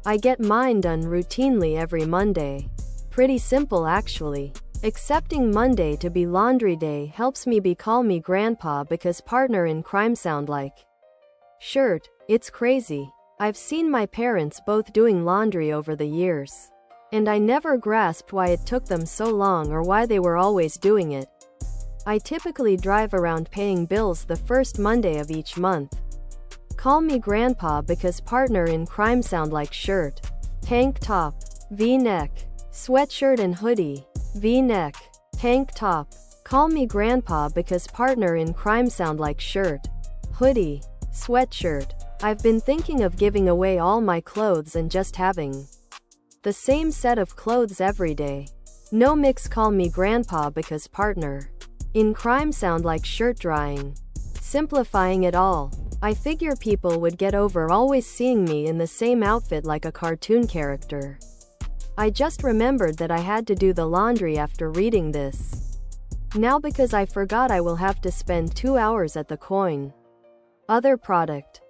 I get mine done routinely every Monday. Pretty simple actually. Accepting Monday to be laundry day helps me be call me grandpa because partner in crime sound like shirt. It's crazy. I've seen my parents both doing laundry over the years, and I never grasped why it took them so long or why they were always doing it. I typically drive around paying bills the first Monday of each month. Call me grandpa because partner in crime sound like shirt, tank top, V-neck, sweatshirt and hoodie, V-neck, tank top. Call me grandpa because partner in crime sound like shirt, hoodie, sweatshirt. I've been thinking of giving away all my clothes and just having the same set of clothes every day. No mix. Call me grandpa because partner in crime sound like shirt drying. Simplifying it all. I figure people would get over always seeing me in the same outfit like a cartoon character. I just remembered that I had to do the laundry after reading this. Now because I forgot I will have to spend 2 hours at the coin. Other product.